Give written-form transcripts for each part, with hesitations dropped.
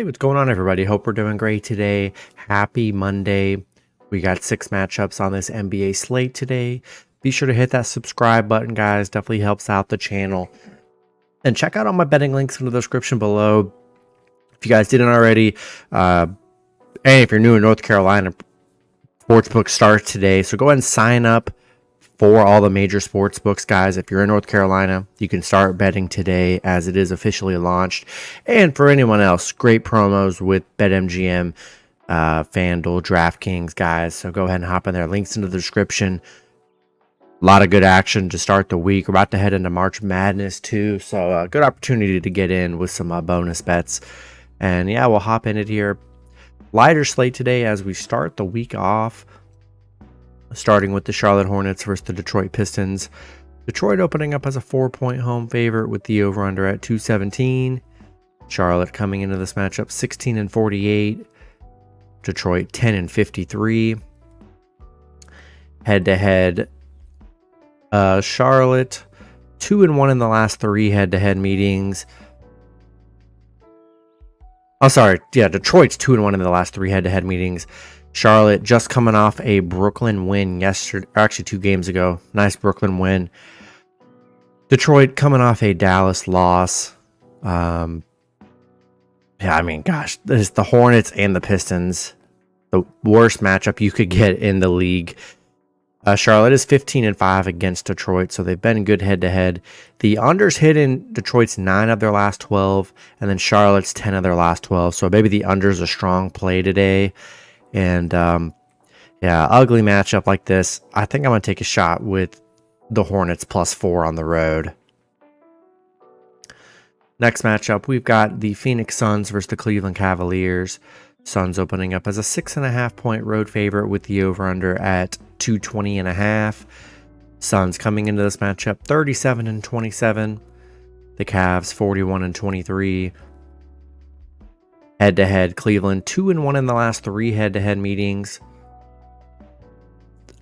Hey, what's going on, everybody? Hope we're doing great today. Happy Monday. We got 6 matchups on this NBA slate today. Be sure to hit that subscribe button, guys. Definitely helps out the channel. And check out all my betting links in the description below. If you guys didn't already, hey, if you're new in North Carolina, Sportsbook starts today. So go ahead and sign up for all the major sports books, guys. If you're in North Carolina, you can start betting today as it is officially launched. And for anyone else, great promos with BetMGM, FanDuel, DraftKings, guys. So go ahead and hop in there. Links in the description. A lot of good action to start the week. We're about to head into March Madness too. So good opportunity to get in with some bonus bets. And yeah, we'll hop in it here. Lighter slate today as we start the week off. Starting with the Charlotte Hornets versus the Detroit Pistons. Detroit opening up as a 4-point home favorite with the over-under at 217. Charlotte coming into this matchup 16-48. Detroit 10-53. Head-to-head, Charlotte 2-1 in the last 3 head-to-head meetings. Oh, sorry. Yeah, Detroit's 2-1 in the last 3 head-to-head meetings. Charlotte just coming off a Brooklyn win yesterday, actually 2 games ago. Nice Brooklyn win. Detroit coming off a Dallas loss. Yeah, I mean, gosh, this is the Hornets and the Pistons. The worst matchup you could get in the league. Charlotte is 15-5 against Detroit, so they've been good head-to-head. The unders hit in Detroit's 9 of their last 12, and then Charlotte's 10 of their last 12. So maybe the under's a strong play today. And yeah, ugly matchup like this. I think I'm going to take a shot with the Hornets +4 on the road. Next matchup, we've got the Phoenix Suns versus the Cleveland Cavaliers. Suns opening up as a 6.5-point road favorite with the over-under at 220.5. Suns coming into this matchup 37-27. The Cavs 41-23. Head-to-head, Cleveland 2-1 in the last 3 head-to-head meetings.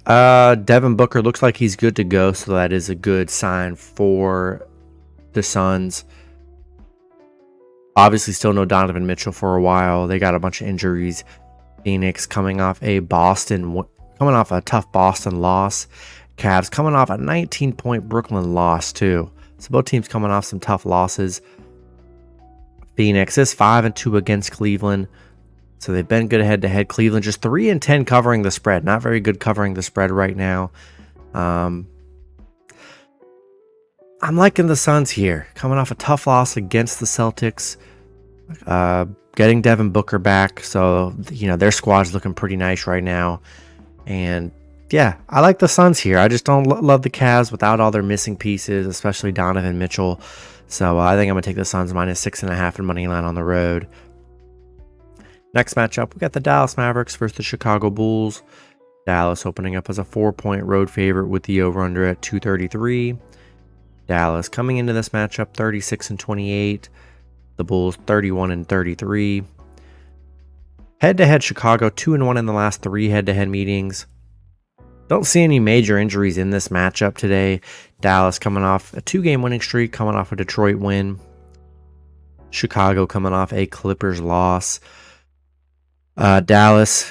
Devin Booker looks like he's good to go, so that is a good sign for the Suns. Obviously, still no Donovan Mitchell for a while. They got a bunch of injuries. Phoenix coming off a tough Boston loss. Cavs coming off a 19-point Brooklyn loss too. So both teams coming off some tough losses. Phoenix is 5-2 against Cleveland. So they've been good head-to-head. Cleveland just 3-10 covering the spread. Not very good covering the spread right now. I'm liking the Suns here. Coming off a tough loss against the Celtics. Getting Devin Booker back. So, their squad's looking pretty nice right now. And, yeah, I like the Suns here. I just don't love the Cavs without all their missing pieces, especially Donovan Mitchell. So I think I'm going to take the Suns -6.5 and money line on the road. Next matchup, we got the Dallas Mavericks versus the Chicago Bulls. Dallas opening up as a 4-point road favorite with the over-under at 233. Dallas coming into this matchup 36-28. The Bulls 31-33. Head-to-head, Chicago 2-1 in the last 3 head-to-head meetings. Don't see any major injuries in this matchup today. Dallas coming off a 2-game winning streak, coming off a Detroit win. Chicago coming off a Clippers loss. Dallas,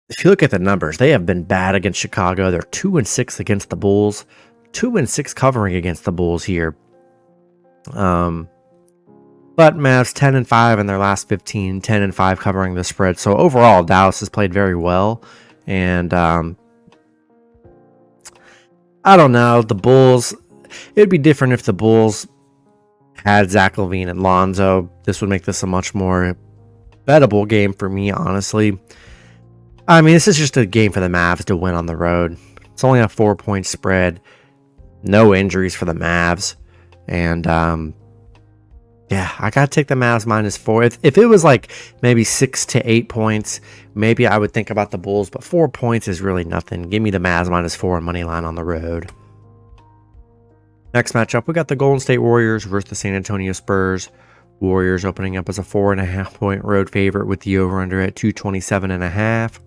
if you look at the numbers, they have been bad against Chicago. They're 2-6 against the Bulls. 2-6 covering against the Bulls here. But Mavs 10-5 in their last 15, 10-5 covering the spread. So overall, Dallas has played very well. And I don't know. The Bulls, it would be different if the Bulls had Zach LaVine and Lonzo. This would make this a much more bettable game for me, honestly. I mean, this is just a game for the Mavs to win on the road. It's only a 4-point spread. No injuries for the Mavs. And, yeah, I got to take the Mavs -4. If it was like maybe 6 to 8 points, maybe I would think about the Bulls, but 4 points is really nothing. Give me the Mavs -4 and money line on the road. Next matchup, we got the Golden State Warriors versus the San Antonio Spurs. Warriors opening up as a 4.5-point road favorite with the over-under at 227.5.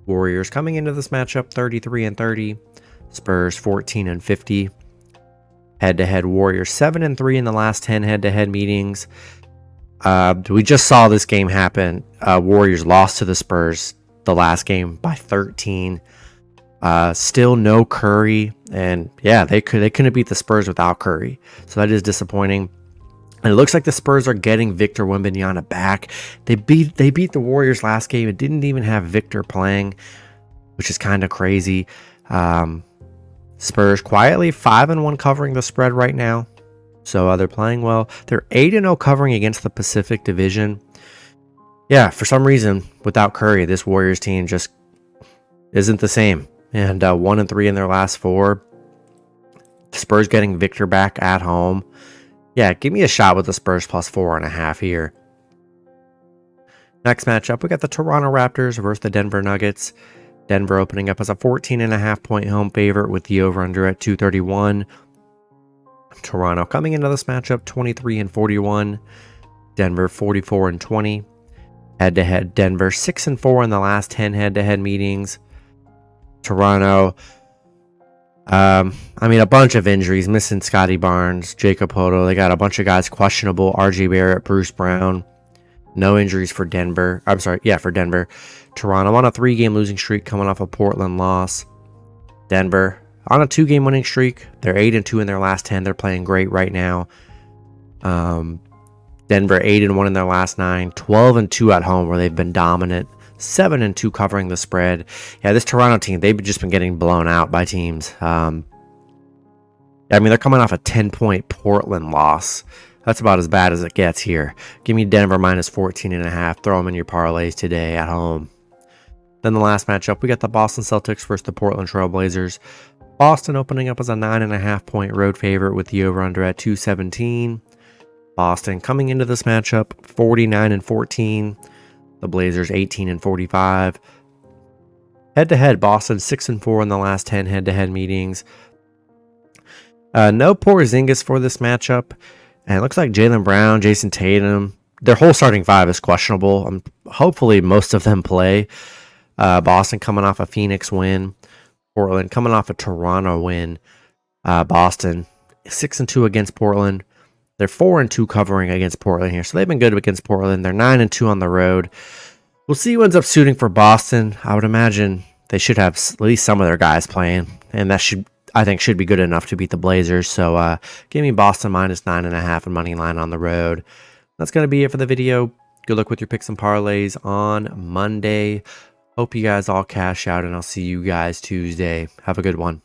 Warriors coming into this matchup 33-30. Spurs 14-50. Head-to-head, Warriors 7-3 in the last 10 head-to-head meetings. We just saw this game happen. Warriors lost to the Spurs the last game by 13. Still no Curry, and yeah, they couldn't beat the Spurs without Curry, so that is disappointing. And it looks like the Spurs are getting Victor Wembanyama back. They beat the Warriors last game. It didn't even have Victor playing, which is kind of crazy. Spurs quietly 5-1 covering the spread right now. So they're playing well. They're 8-0 covering against the Pacific Division. Yeah, for some reason, without Curry, this Warriors team just isn't the same. And 1-3 in their last 4. Spurs getting Victor back at home. Yeah, give me a shot with the Spurs plus 4.5 here. Next matchup, we got the Toronto Raptors versus the Denver Nuggets. Denver opening up as a 14.5 point home favorite with the over-under at 231. Toronto coming into this matchup 23-41. Denver 44-20. Head-to-head, Denver 6-4 in the last 10 head-to-head meetings. Toronto, a bunch of injuries, missing Scotty Barnes, Jacob Poto. They got a bunch of guys questionable. RJ Barrett, Bruce Brown. No injuries for Denver. For Denver. Toronto on a 3-game losing streak coming off a Portland loss. Denver on a 2-game winning streak. They're 8-2 in their last 10. They're playing great right now. Denver 8-1 in their last 9. 12-2 at home where they've been dominant. 7-2 covering the spread. Yeah, this Toronto team, they've just been getting blown out by teams. They're coming off a 10-point Portland loss. That's about as bad as it gets here. Give me Denver minus 14.5. Throw them in your parlays today at home. Then the last matchup, we got the Boston Celtics versus the Portland Trail Blazers. Boston opening up as a 9.5 point road favorite with the over-under at 217. Boston coming into this matchup 49-14. The Blazers 18-45. Head-to-head, Boston 6-4 in the last 10 head-to-head meetings. No Porzingis for this matchup. And it looks like Jaylen Brown, Jason Tatum, their whole starting 5 is questionable. Hopefully most of them play. Boston coming off a Phoenix win. Portland coming off a Toronto win. Boston 6-2 against Portland. They're 4-2 covering against Portland here. So they've been good against Portland. They're 9-2 on the road. We'll see who ends up suiting for Boston. I would imagine they should have at least some of their guys playing. And that should be good enough to beat the Blazers. So give me Boston minus 9.5 and money line on the road. That's going to be it for the video. Good luck with your picks and parlays on Monday. Hope you guys all cash out, and I'll see you guys Tuesday. Have a good one.